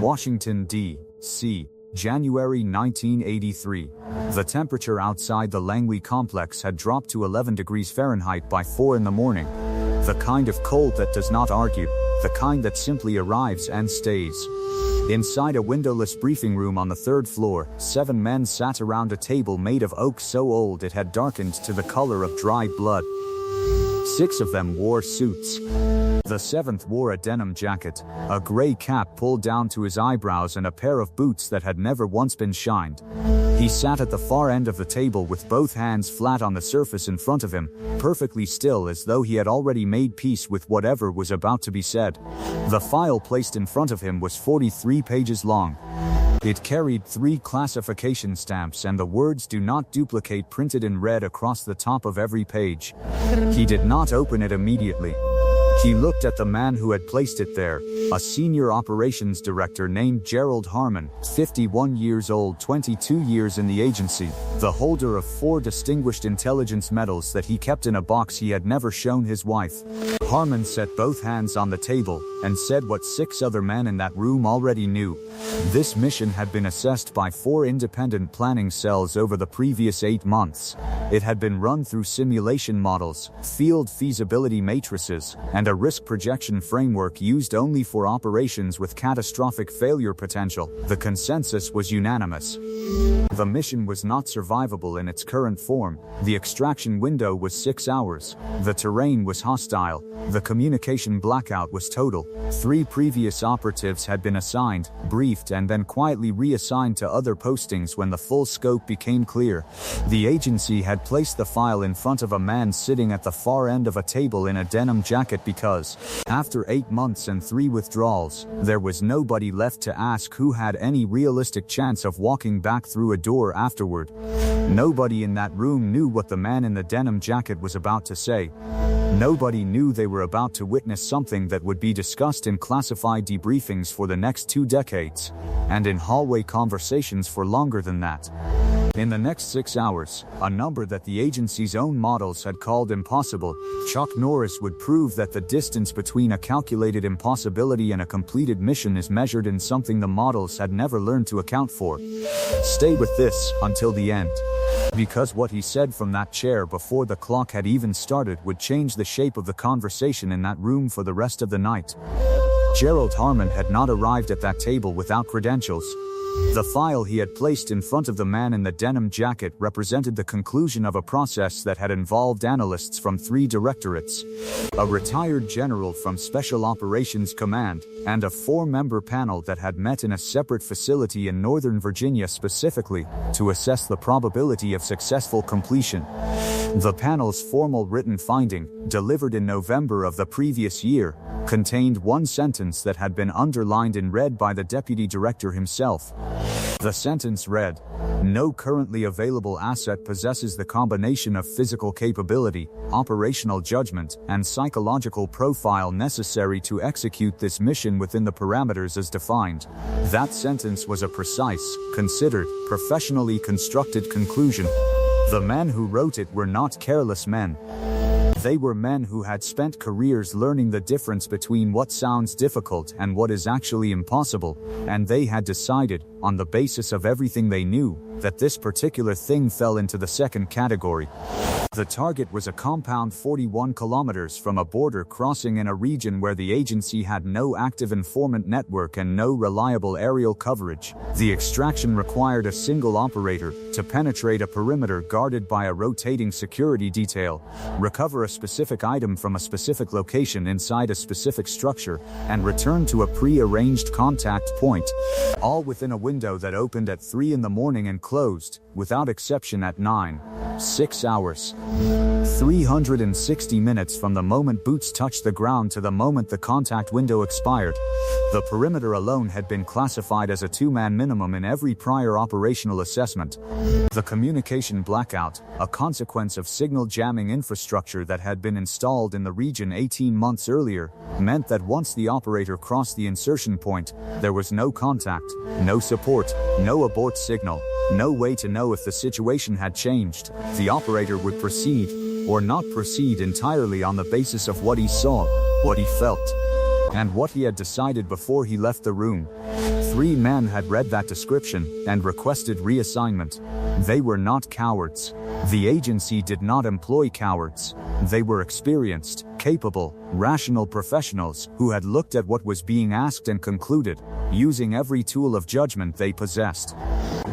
Washington, D.C., January 1983. The temperature outside the Langley complex had dropped to 11 degrees Fahrenheit by 4 in the morning. The kind of cold that does not argue, the kind that simply arrives and stays. Inside a windowless briefing room on the third floor, 7 men sat around a table made of oak so old it had darkened to the color of dried blood. 6 of them wore suits. The 7th wore a denim jacket, a gray cap pulled down to his eyebrows, and a pair of boots that had never once been shined. He sat at the far end of the table with both hands flat on the surface in front of him, perfectly still, as though he had already made peace with whatever was about to be said. The file placed in front of him was 43 pages long. It carried 3 classification stamps and the words "Do not duplicate" printed in red across the top of every page. He did not open it immediately. He looked at the man who had placed it there, a senior operations director named Gerald Harmon, 51 years old, 22 years in the agency, the holder of 4 distinguished intelligence medals that he kept in a box he had never shown his wife. Harmon set both hands on the table and said what 6 other men in that room already knew. This mission had been assessed by 4 independent planning cells over the previous 8 months. It had been run through simulation models, field feasibility matrices, and a risk projection framework used only for operations with catastrophic failure potential. The consensus was unanimous. The mission was not survivable in its current form. The extraction window was 6 hours. The terrain was hostile. The communication blackout was total. 3 previous operatives had been assigned, briefed, and then quietly reassigned to other postings when the full scope became clear. The agency had placed the file in front of a man sitting at the far end of a table in a denim jacket because, after 8 months and 3 withdrawals, there was nobody left to ask who had any realistic chance of walking back through a door afterward. Nobody in that room knew what the man in the denim jacket was about to say. Nobody knew they were about to witness something that would be discussed in classified debriefings for the next 2 decades, and in hallway conversations for longer than that. In the next 6 hours, a number that the agency's own models had called impossible, Chuck Norris would prove that the distance between a calculated impossibility and a completed mission is measured in something the models had never learned to account for. Stay with this until the end. Because what he said from that chair before the clock had even started would change the shape of the conversation in that room for the rest of the night. Gerald Harmon had not arrived at that table without credentials. The file he had placed in front of the man in the denim jacket represented the conclusion of a process that had involved analysts from 3 directorates, a retired general from Special Operations Command, and a 4-member panel that had met in a separate facility in Northern Virginia specifically to assess the probability of successful completion. The panel's formal written finding, delivered in November of the previous year, contained 1 sentence that had been underlined in red by the deputy director himself. The sentence read, "No currently available asset possesses the combination of physical capability, operational judgment, and psychological profile necessary to execute this mission within the parameters as defined." That sentence was a precise, considered, professionally constructed conclusion. The men who wrote it were not careless men. They were men who had spent careers learning the difference between what sounds difficult and what is actually impossible, and they had decided, on the basis of everything they knew, that this particular thing fell into the second category. The target was a compound 41 kilometers from a border crossing in a region where the agency had no active informant network and no reliable aerial coverage. The extraction required a single operator to penetrate a perimeter guarded by a rotating security detail, recover a specific item from a specific location inside a specific structure, and return to a pre-arranged contact point, all within a window that opened at 3 in the morning and closed, without exception, at 9. 6 hours. 360 minutes from the moment boots touched the ground to the moment the contact window expired. The perimeter alone had been classified as a 2-man minimum in every prior operational assessment. The communication blackout, a consequence of signal jamming infrastructure that had been installed in the region 18 months earlier, meant that once the operator crossed the insertion point, there was no contact, no support, no abort signal, no way to know if the situation had changed. The operator would proceed, or not proceed, entirely on the basis of what he saw, what he felt, and what he had decided before he left the room. 3 men had read that description and requested reassignment. They were not cowards. The agency did not employ cowards. They were experienced, capable, rational professionals who had looked at what was being asked and concluded, using every tool of judgment they possessed,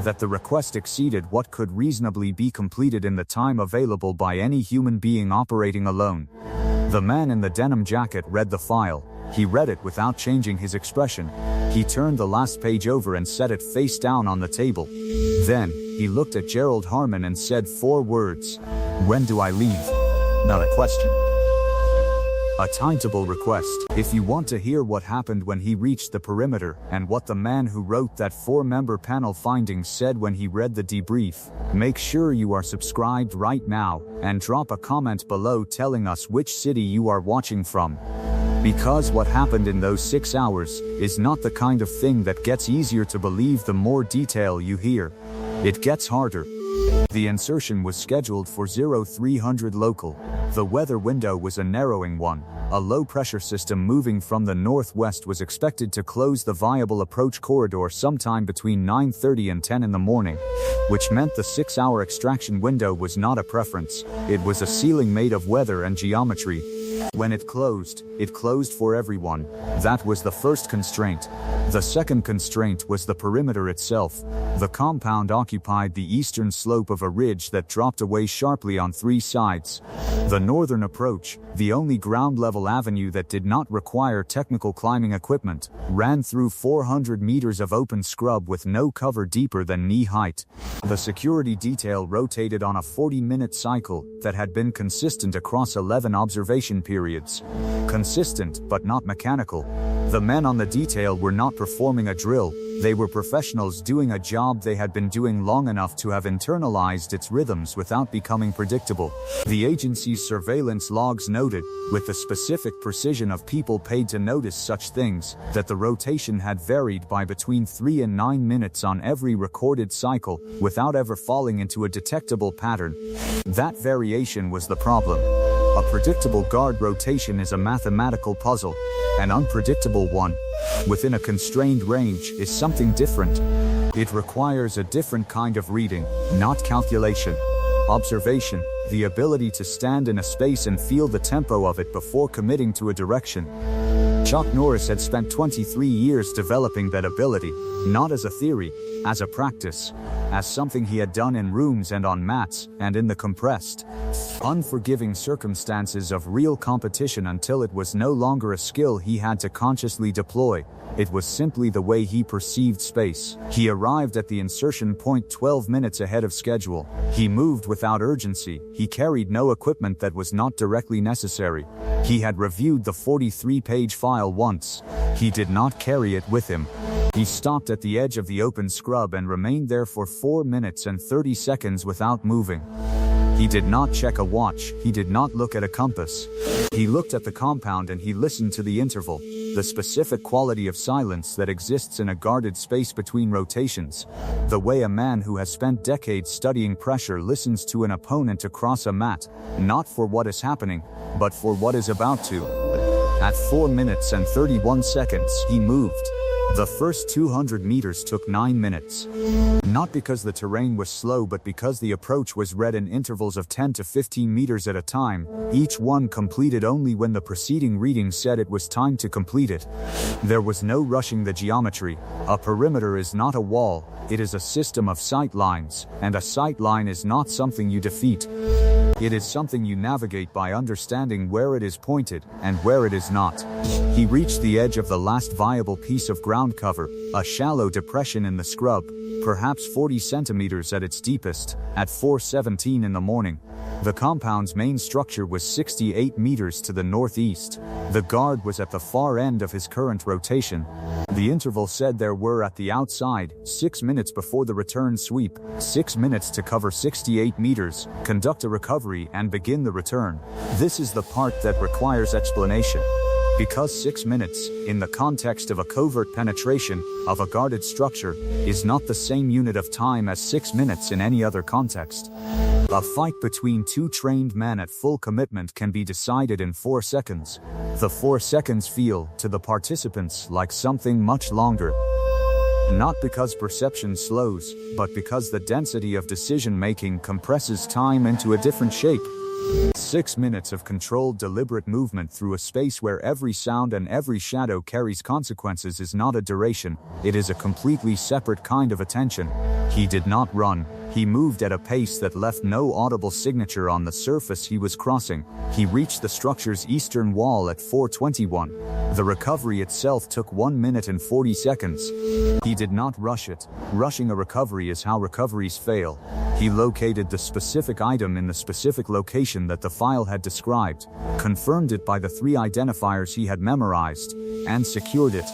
that the request exceeded what could reasonably be completed in the time available by any human being operating alone. The man in the denim jacket read the file. He read it without changing his expression. He turned the last page over and set it face down on the table. Then, he looked at Gerald Harmon and said 4 words. "When do I leave?" Not a question. A timetable request. If you want to hear what happened when he reached the perimeter, and what the man who wrote that 4-member panel findings said when he read the debrief, make sure you are subscribed right now, and drop a comment below telling us which city you are watching from. Because what happened in those 6 hours is not the kind of thing that gets easier to believe the more detail you hear. It gets harder. The insertion was scheduled for 0300 local. The weather window was a narrowing one. A low-pressure system moving from the northwest was expected to close the viable approach corridor sometime between 9:30 and 10 in the morning, which meant the 6-hour extraction window was not a preference. It was a ceiling made of weather and geometry. When it closed for everyone. That was the first constraint. The second constraint was the perimeter itself. The compound occupied the eastern slope of a ridge that dropped away sharply on 3 sides. The northern approach, the only ground-level avenue that did not require technical climbing equipment, ran through 400 meters of open scrub with no cover deeper than knee height. The security detail rotated on a 40-minute cycle that had been consistent across 11 observation periods. Consistent, but not mechanical. The men on the detail were not performing a drill. They were professionals doing a job they had been doing long enough to have internalized its rhythms without becoming predictable. The agency's surveillance logs noted, with the specific precision of people paid to notice such things, that the rotation had varied by between 3 and 9 minutes on every recorded cycle, without ever falling into a detectable pattern. That variation was the problem. A predictable guard rotation is a mathematical puzzle. An unpredictable one, within a constrained range, is something different. It requires a different kind of reading, not calculation. Observation, the ability to stand in a space and feel the tempo of it before committing to a direction. Chuck Norris had spent 23 years developing that ability, not as a theory, as a practice, as something he had done in rooms and on mats, and in the compressed, unforgiving circumstances of real competition until it was no longer a skill he had to consciously deploy. It was simply the way he perceived space. He arrived at the insertion point 12 minutes ahead of schedule. He moved without urgency. He carried no equipment that was not directly necessary. He had reviewed the 43-page file once. He did not carry it with him. He stopped at the edge of the open scrub and remained there for 4 minutes and 30 seconds without moving. He did not check a watch. He did not look at a compass. He looked at the compound and he listened to the interval, the specific quality of silence that exists in a guarded space between rotations, the way a man who has spent decades studying pressure listens to an opponent across a mat, not for what is happening, but for what is about to. At 4 minutes and 31 seconds, he moved. The first 200 meters took 9 minutes. Not because the terrain was slow, but because the approach was read in intervals of 10 to 15 meters at a time, each one completed only when the preceding reading said it was time to complete it. There was no rushing the geometry. A perimeter is not a wall, it is a system of sight lines, and a sight line is not something you defeat. It is something you navigate by understanding where it is pointed and where it is not. He reached the edge of the last viable piece of ground cover, a shallow depression in the scrub, perhaps 40 centimeters at its deepest, at 4:17 in the morning. The compound's main structure was 68 meters to the northeast. The guard was at the far end of his current rotation. The interval said there were at the outside 6 minutes before the return sweep, 6 minutes to cover 68 meters, conduct a recovery and begin the return. This is the part that requires explanation. Because 6 minutes, in the context of a covert penetration of a guarded structure, is not the same unit of time as 6 minutes in any other context. A fight between 2 trained men at full commitment can be decided in 4 seconds. The 4 seconds feel, to the participants, like something much longer. Not because perception slows, but because the density of decision-making compresses time into a different shape. 6 minutes of controlled deliberate movement through a space where every sound and every shadow carries consequences is not a duration, it is a completely separate kind of attention. He did not run. He moved at a pace that left no audible signature on the surface he was crossing. He reached the structure's eastern wall at 4:21. The recovery itself took 1 minute and 40 seconds. He did not rush it. Rushing a recovery is how recoveries fail. He located the specific item in the specific location that the file had described, confirmed it by the 3 identifiers he had memorized, and secured it.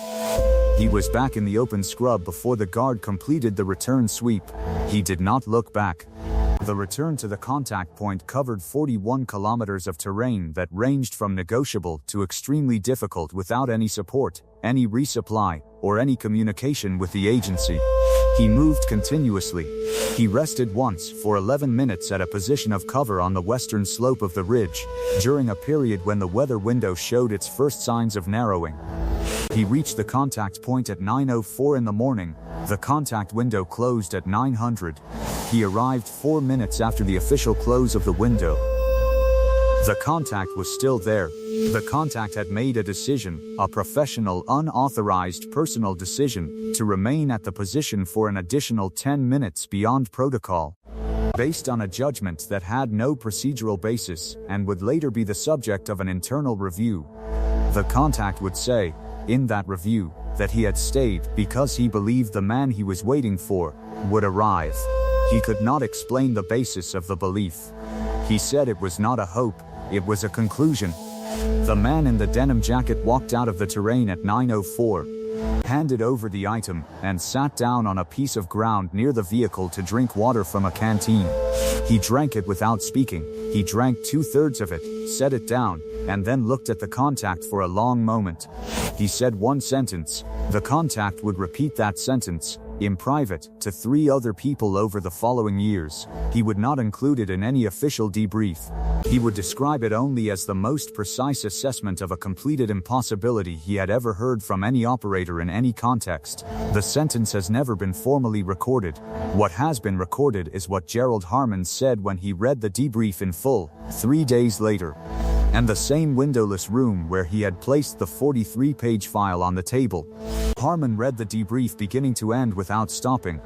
He was back in the open scrub before the guard completed the return sweep. He did not look back. The return to the contact point covered 41 kilometers of terrain that ranged from negotiable to extremely difficult without any support, any resupply, or any communication with the agency. He moved continuously. He rested once for 11 minutes at a position of cover on the western slope of the ridge, during a period when the weather window showed its first signs of narrowing. He reached the contact point at 9:04 in the morning. The contact window closed at 900. He arrived 4 minutes after the official close of the window. The contact was still there. The contact had made a decision, a professional, unauthorized personal decision, to remain at the position for an additional 10 minutes beyond protocol, based on a judgment that had no procedural basis and would later be the subject of an internal review. The contact would say, in that review, that he had stayed because he believed the man he was waiting for would arrive. He could not explain the basis of the belief. He said it was not a hope, it was a conclusion. The man in the denim jacket walked out of the terrain at 9:04, handed over the item, and sat down on a piece of ground near the vehicle to drink water from a canteen. He drank it without speaking. He drank 2/3 of it, set it down, and then looked at the contact for a long moment. He said one sentence. The contact would repeat that sentence, in private, to 3 other people over the following years. He would not include it in any official debrief. He would describe it only as the most precise assessment of a completed impossibility he had ever heard from any operator in any context. The sentence has never been formally recorded. What has been recorded is what Gerald Harmon said when he read the debrief in full, 3 days later. And the same windowless room where he had placed the 43-page file on the table. Harmon read the debrief beginning to end without stopping.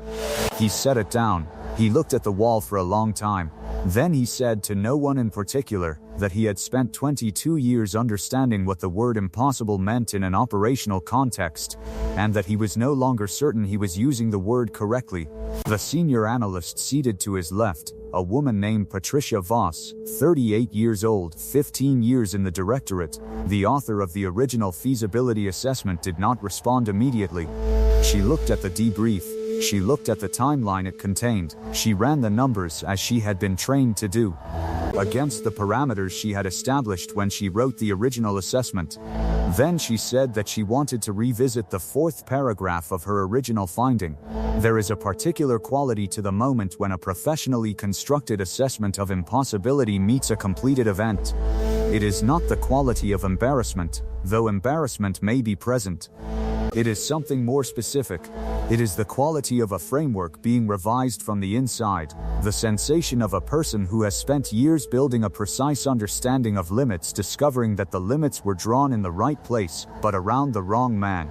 He set it down. He looked at the wall for a long time. Then he said to no one in particular that he had spent 22 years understanding what the word impossible meant in an operational context, and that he was no longer certain he was using the word correctly. The senior analyst seated to his left, a woman named Patricia Voss, 38 years old, 15 years in the directorate, the author of the original feasibility assessment, did not respond immediately. She looked at the debrief. She looked at the timeline it contained. She ran the numbers as she had been trained to do, against the parameters she had established when she wrote the original assessment. Then she said that she wanted to revisit the 4th paragraph of her original finding. There is a particular quality to the moment when a professionally constructed assessment of impossibility meets a completed event. It is not the quality of embarrassment, though embarrassment may be present. It is something more specific. It is the quality of a framework being revised from the inside, the sensation of a person who has spent years building a precise understanding of limits, discovering that the limits were drawn in the right place, but around the wrong man.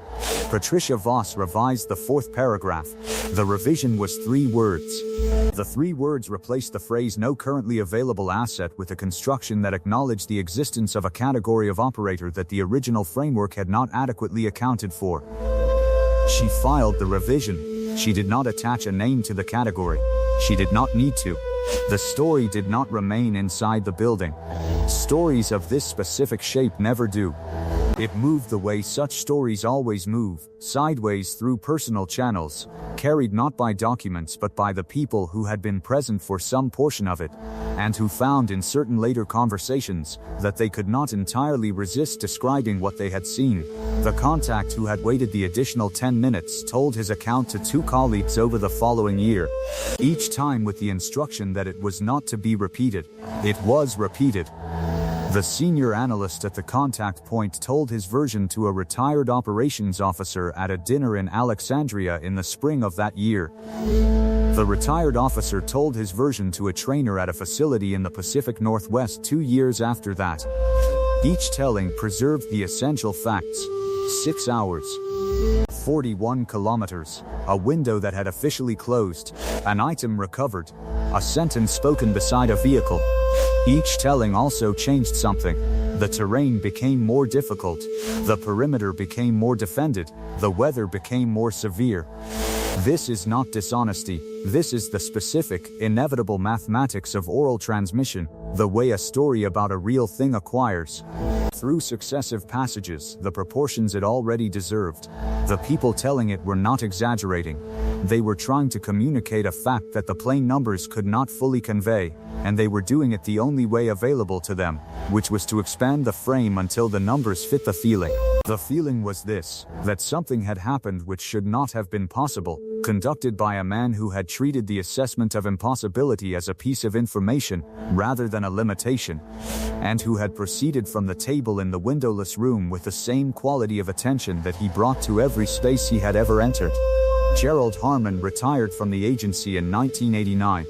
Patricia Voss revised the 4th paragraph. The revision was 3 words. The 3 words replaced the phrase "no currently available asset" with a construction that acknowledged the existence of a category of operator that the original framework had not adequately accounted for. She filed the revision. She did not attach a name to the category. She did not need to. The story did not remain inside the building. Stories of this specific shape never do. It moved the way such stories always move, sideways through personal channels, carried not by documents but by the people who had been present for some portion of it, and who found in certain later conversations that they could not entirely resist describing what they had seen. The contact who had waited the additional 10 minutes told his account to 2 colleagues over the following year, each time with the instruction that it was not to be repeated. It was repeated. The senior analyst at the contact point told his version to a retired operations officer at a dinner in Alexandria in the spring of that year. The retired officer told his version to a trainer at a facility in the Pacific Northwest 2 years after that. Each telling preserved the essential facts. 6 hours. 41 kilometers. A window that had officially closed. An item recovered. A sentence spoken beside a vehicle. Each telling also changed something. The terrain became more difficult. The perimeter became more defended. The weather became more severe. This is not dishonesty. This is the specific, inevitable mathematics of oral transmission, the way a story about a real thing acquires, through successive passages, the proportions it already deserved. The people telling it were not exaggerating. They were trying to communicate a fact that the plain numbers could not fully convey, and they were doing it the only way available to them, which was to expand the frame until the numbers fit the feeling. The feeling was this, that something had happened which should not have been possible, conducted by a man who had treated the assessment of impossibility as a piece of information, rather than a limitation, and who had proceeded from the table in the windowless room with the same quality of attention that he brought to every space he had ever entered. Gerald Harmon retired from the agency in 1989.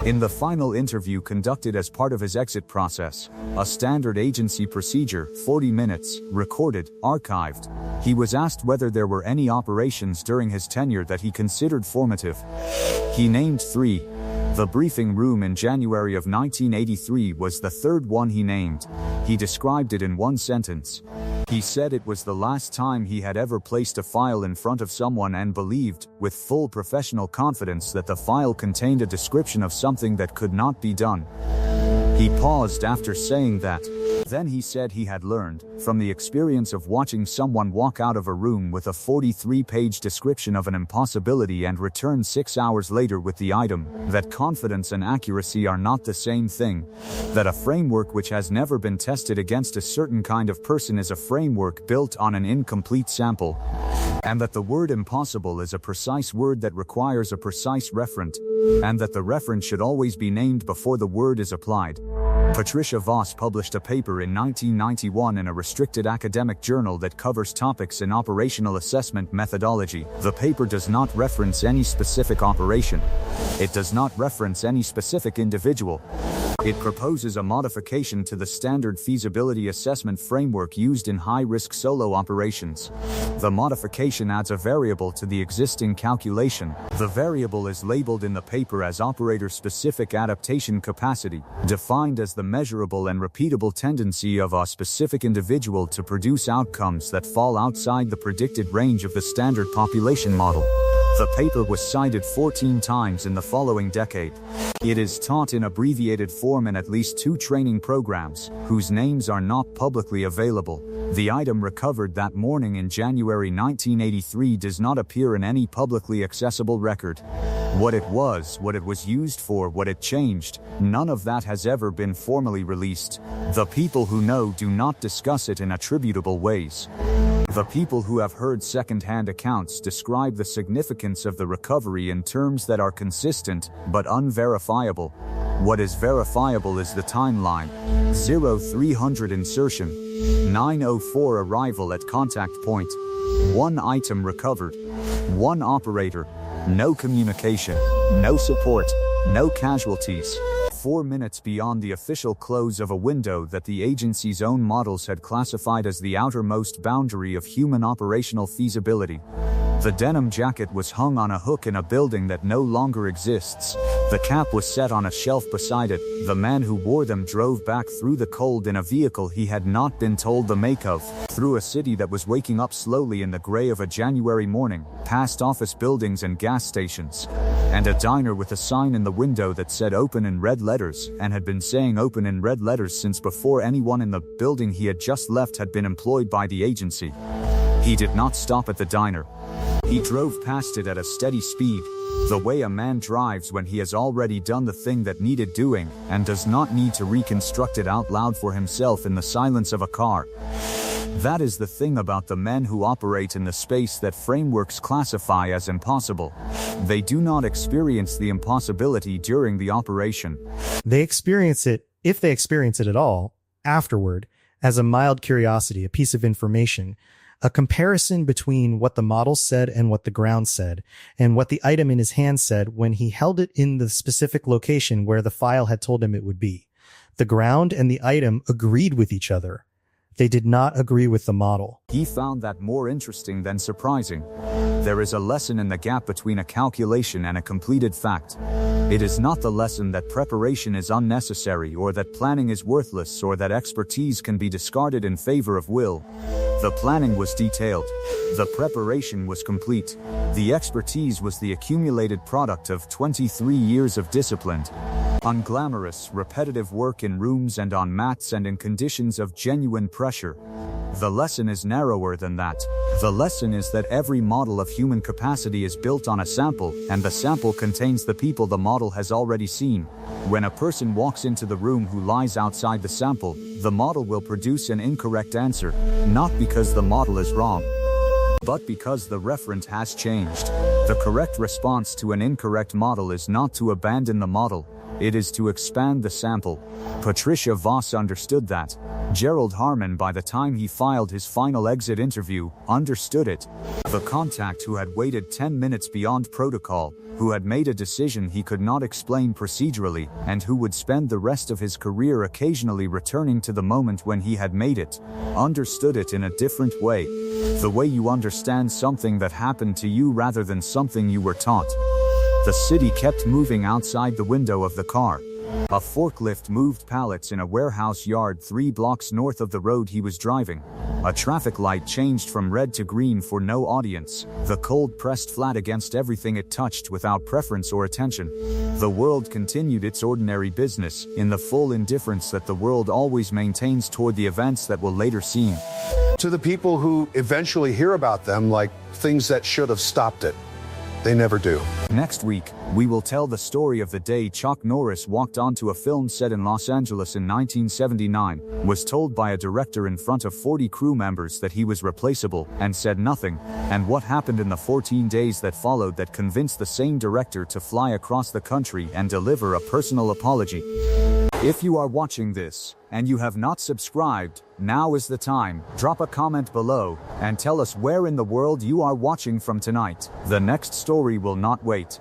In the final interview conducted as part of his exit process, a standard agency procedure, 40 minutes, recorded, archived, he was asked whether there were any operations during his tenure that he considered formative. He named 3. The briefing room in January of 1983 was the third one he named. He described it in one sentence. He said it was the last time he had ever placed a file in front of someone and believed, with full professional confidence, that the file contained a description of something that could not be done. He paused after saying that. Then he said he had learned, from the experience of watching someone walk out of a room with a 43-page description of an impossibility and return 6 hours later with the item, that confidence and accuracy are not the same thing, that a framework which has never been tested against a certain kind of person is a framework built on an incomplete sample, and that the word impossible is a precise word that requires a precise referent, and that the referent should always be named before the word is applied. Patricia Voss published a paper in 1991 in a restricted academic journal that covers topics in operational assessment methodology. The paper does not reference any specific operation. It does not reference any specific individual. It proposes a modification to the standard feasibility assessment framework used in high-risk solo operations. The modification adds a variable to the existing calculation. The variable is labeled in the paper as operator-specific adaptation capacity, defined as the measurable and repeatable tendency of a specific individual to produce outcomes that fall outside the predicted range of the standard population model. The paper was cited 14 times in the following decade. It is taught in abbreviated form in at least 2 training programs, whose names are not publicly available. The item recovered that morning in January 1983 does not appear in any publicly accessible record. What it was used for, what it changed, none of that has ever been formally released. The people who know do not discuss it in attributable ways. The people who have heard second-hand accounts describe the significance of the recovery in terms that are consistent, but unverifiable. What is verifiable is the timeline. 0300 insertion. 904 arrival at contact point. 1 item recovered. 1 operator. No communication. No support. No casualties. 4 minutes beyond the official close of a window that the agency's own models had classified as the outermost boundary of human operational feasibility. The denim jacket was hung on a hook in a building that no longer exists. The cap was set on a shelf beside it. The man who wore them drove back through the cold in a vehicle he had not been told the make of, through a city that was waking up slowly in the gray of a January morning, past office buildings and gas stations, and a diner with a sign in the window that said open in red letters, and had been saying open in red letters since before anyone in the building he had just left had been employed by the agency. He did not stop at the diner. He drove past it at a steady speed, the way a man drives when he has already done the thing that needed doing, and does not need to reconstruct it out loud for himself in the silence of a car. That is the thing about the men who operate in the space that frameworks classify as impossible. They do not experience the impossibility during the operation. They experience it, if they experience it at all, afterward, as a mild curiosity, a piece of information, a comparison between what the model said and what the ground said, and what the item in his hand said when he held it in the specific location where the file had told him it would be. The ground and the item agreed with each other. They did not agree with the model. He found that more interesting than surprising. There is a lesson in the gap between a calculation and a completed fact. It is not the lesson that preparation is unnecessary or that planning is worthless or that expertise can be discarded in favor of will. The planning was detailed. The preparation was complete. The expertise was the accumulated product of 23 years of disciplined, unglamorous, repetitive work in rooms and on mats and in conditions of genuine pressure. The lesson is narrower than that. The lesson is that every model of human capacity is built on a sample, and the sample contains the people the model has already seen. When a person walks into the room who lies outside the sample, the model will produce an incorrect answer, not because the model is wrong, but because the referent has changed. The correct response to an incorrect model is not to abandon the model, it is to expand the sample. Patricia Voss understood that. Gerald Harmon, by the time he filed his final exit interview, understood it. The contact who had waited 10 minutes beyond protocol, who had made a decision he could not explain procedurally, and who would spend the rest of his career occasionally returning to the moment when he had made it, understood it in a different way. The way you understand something that happened to you rather than something you were taught. The city kept moving outside the window of the car. A forklift moved pallets in a warehouse yard 3 blocks north of the road he was driving. A traffic light changed from red to green for no audience. The cold pressed flat against everything it touched without preference or attention. The world continued its ordinary business, in the full indifference that the world always maintains toward the events that will later seem. To the people who eventually hear about them like things that should have stopped it, they never do. Next week, we will tell the story of the day Chuck Norris walked onto a film set in Los Angeles in 1979, was told by a director in front of 40 crew members that he was replaceable, and said nothing, and what happened in the 14 days that followed that convinced the same director to fly across the country and deliver a personal apology. If you are watching this, and you have not subscribed, now is the time. Drop a comment below, and tell us where in the world you are watching from tonight. The next story will not wait.